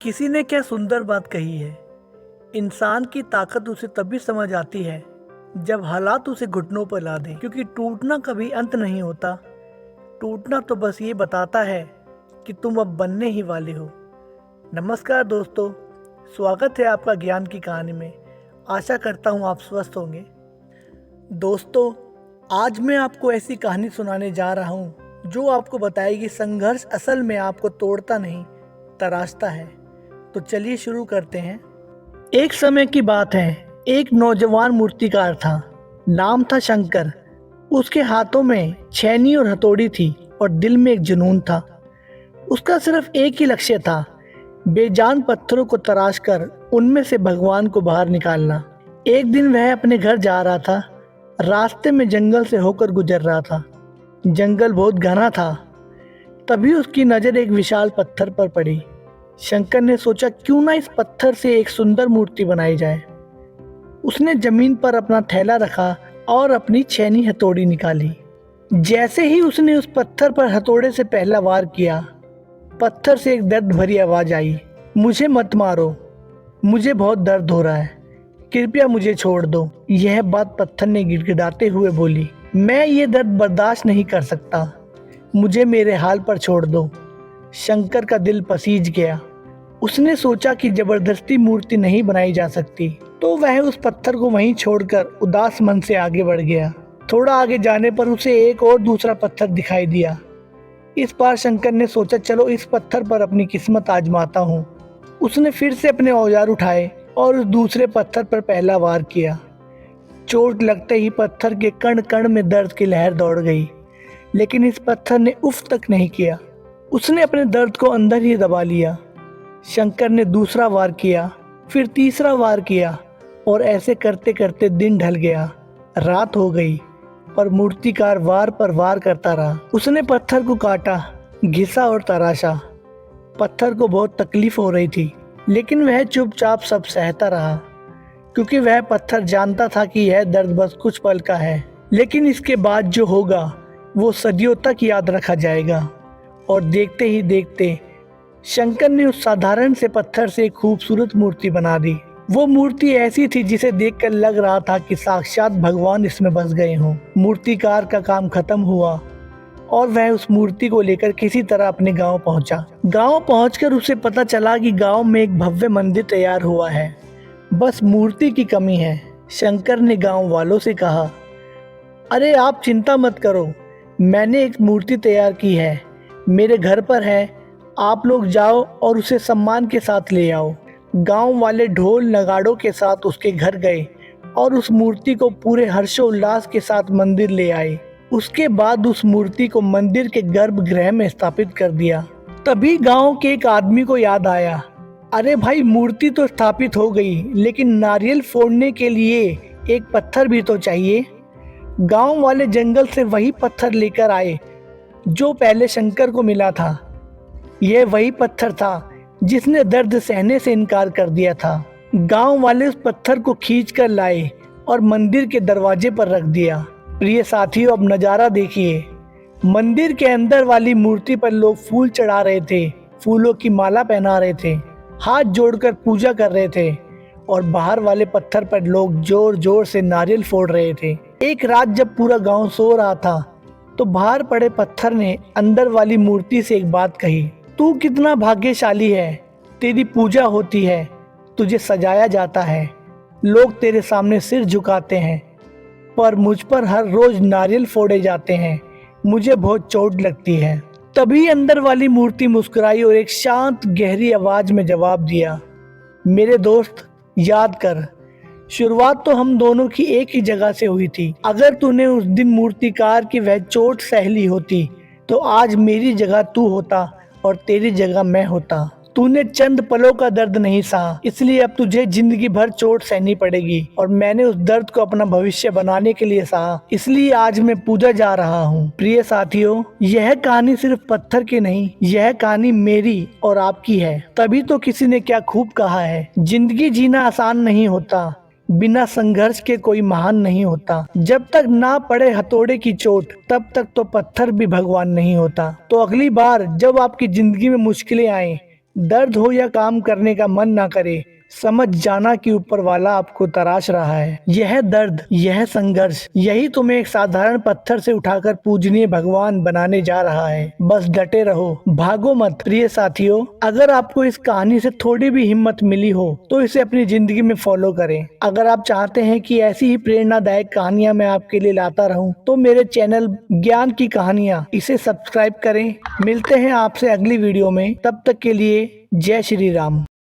किसी ने क्या सुंदर बात कही है। इंसान की ताकत उसे तभी समझ आती है जब हालात उसे घुटनों पर ला दें, क्योंकि टूटना कभी अंत नहीं होता। टूटना तो बस ये बताता है कि तुम अब बनने ही वाले हो। नमस्कार दोस्तों, स्वागत है आपका ज्ञान की कहानी में। आशा करता हूँ आप स्वस्थ होंगे। दोस्तों, आज मैं आपको ऐसी कहानी सुनाने जा रहा हूँ जो आपको बताएगी संघर्ष असल में आपको तोड़ता नहीं, तराशता है। तो चलिए शुरू करते हैं। एक समय की बात है, एक नौजवान मूर्तिकार था। नाम था शंकर। उसके हाथों में छेनी और हथौड़ी थी और दिल में एक जुनून था। उसका सिर्फ एक ही लक्ष्य था, बेजान पत्थरों को तराश कर उनमें से भगवान को बाहर निकालना। एक दिन वह अपने घर जा रहा था। रास्ते में जंगल से होकर गुजर रहा था। जंगल बहुत घना था। तभी उसकी नज़र एक विशाल पत्थर पर पड़ी। शंकर ने सोचा, क्यों ना इस पत्थर से एक सुंदर मूर्ति बनाई जाए। उसने जमीन पर अपना थैला रखा और अपनी छेनी हथौड़ी निकाली। जैसे ही उसने उस पत्थर पर हथौड़े से पहला वार किया, पत्थर से एक दर्द भरी आवाज आई, मुझे मत मारो, मुझे बहुत दर्द हो रहा है, कृपया मुझे छोड़ दो। यह बात पत्थर ने गिड़गिड़ाते हुए बोली, मैं ये दर्द बर्दाश्त नहीं कर सकता, मुझे मेरे हाल पर छोड़ दो। शंकर का दिल पसीज गया। उसने सोचा कि जबरदस्ती मूर्ति नहीं बनाई जा सकती, तो वह उस पत्थर को वहीं छोड़कर उदास मन से आगे बढ़ गया। थोड़ा आगे जाने पर उसे एक और दूसरा पत्थर दिखाई दिया। इस बार शंकर ने सोचा, चलो इस पत्थर पर अपनी किस्मत आजमाता हूँ। उसने फिर से अपने औजार उठाए और उस दूसरे पत्थर पर पहला वार किया। चोट लगते ही पत्थर के कण कण में दर्द की लहर दौड़ गई, लेकिन इस पत्थर ने उफ तक नहीं किया। उसने अपने दर्द को अंदर ही दबा लिया। शंकर ने दूसरा वार किया, फिर तीसरा वार किया और ऐसे करते करते दिन ढल गया। रात हो गई, पर मूर्तिकार वार पर वार करता रहा। उसने पत्थर को काटा, घिसा और तराशा। पत्थर को बहुत तकलीफ हो रही थी, लेकिन वह चुपचाप सब सहता रहा, क्योंकि वह पत्थर जानता था कि यह दर्द बस कुछ पल का है, लेकिन इसके बाद जो होगा वो सदियों तक याद रखा जाएगा। और देखते ही देखते शंकर ने उस साधारण से पत्थर से एक खूबसूरत मूर्ति बना दी। वो मूर्ति ऐसी थी जिसे देखकर लग रहा था कि साक्षात भगवान इसमें बस गए हों। मूर्तिकार का काम खत्म हुआ और वह उस मूर्ति को लेकर किसी तरह अपने गांव पहुंचा। गांव पहुंचकर उसे पता चला कि गांव में एक भव्य मंदिर तैयार हुआ है, बस मूर्ति की कमी है। शंकर ने गांव वालों से कहा, अरे आप चिंता मत करो, मैंने एक मूर्ति तैयार की है, मेरे घर पर है, आप लोग जाओ और उसे सम्मान के साथ ले आओ। गांव वाले ढोल नगाड़ों के साथ उसके घर गए और उस मूर्ति को पूरे हर्षोल्लास के साथ मंदिर ले आए। उसके बाद उस मूर्ति को मंदिर के गर्भगृह में स्थापित कर दिया। तभी गांव के एक आदमी को याद आया, अरे भाई, मूर्ति तो स्थापित हो गई, लेकिन नारियल फोड़ने के लिए एक पत्थर भी तो चाहिए। गांव वाले जंगल से वही पत्थर लेकर आए जो पहले शंकर को मिला था। यह वही पत्थर था जिसने दर्द सहने से इनकार कर दिया था। गांव वाले उस पत्थर को खींच कर लाए और मंदिर के दरवाजे पर रख दिया। प्रिय साथियों, अब नज़ारा देखिए। मंदिर के अंदर वाली मूर्ति पर लोग फूल चढ़ा रहे थे, फूलों की माला पहना रहे थे, हाथ जोड़कर पूजा कर रहे थे, और बाहर वाले पत्थर पर लोग जोर जोर से नारियल फोड़ रहे थे। एक रात जब पूरा गांव सो रहा था, तो बाहर पड़े पत्थर ने अंदर वाली मूर्ति से एक बात कही, तू कितना भाग्यशाली है, तेरी पूजा होती है, तुझे सजाया जाता है, लोग तेरे सामने सिर झुकाते हैं, पर मुझ पर हर रोज नारियल फोड़े जाते हैं, मुझे बहुत चोट लगती है। तभी अंदर वाली मूर्ति मुस्कुराई और एक शांत गहरी आवाज में जवाब दिया, मेरे दोस्त, याद कर, शुरुआत तो हम दोनों की एक ही जगह से हुई थी। अगर तूने उस दिन मूर्तिकार की वह चोट सह ली होती, तो आज मेरी जगह तू होता और तेरी जगह मैं होता। तूने चंद पलों का दर्द नहीं सहा, इसलिए अब तुझे जिंदगी भर चोट सहनी पड़ेगी, और मैंने उस दर्द को अपना भविष्य बनाने के लिए सहा, इसलिए आज मैं पूजा जा रहा हूँ। प्रिय साथियों, यह कहानी सिर्फ पत्थर की नहीं, यह कहानी मेरी और आपकी है। तभी तो किसी ने क्या खूब कहा है, जिंदगी जीना आसान नहीं होता, बिना संघर्ष के कोई महान नहीं होता। जब तक ना पड़े हथौड़े की चोट, तब तक तो पत्थर भी भगवान नहीं होता। तो अगली बार जब आपकी जिंदगी में मुश्किलें आए, दर्द हो या काम करने का मन ना करे, समझ जाना कि ऊपर वाला आपको तराश रहा है। यह दर्द, यह संघर्ष, यही तुम्हें एक साधारण पत्थर से उठाकर पूजनीय भगवान बनाने जा रहा है। बस डटे रहो, भागो मत। प्रिय साथियों, अगर आपको इस कहानी से थोड़ी भी हिम्मत मिली हो तो इसे अपनी जिंदगी में फॉलो करें। अगर आप चाहते हैं कि ऐसी ही प्रेरणादायक कहानियां मैं आपके लिए लाता रहूं तो मेरे चैनल ज्ञान की कहानियां इसे सब्सक्राइब करें। मिलते हैं आपसे अगली वीडियो में, तब तक के लिए जय श्री राम।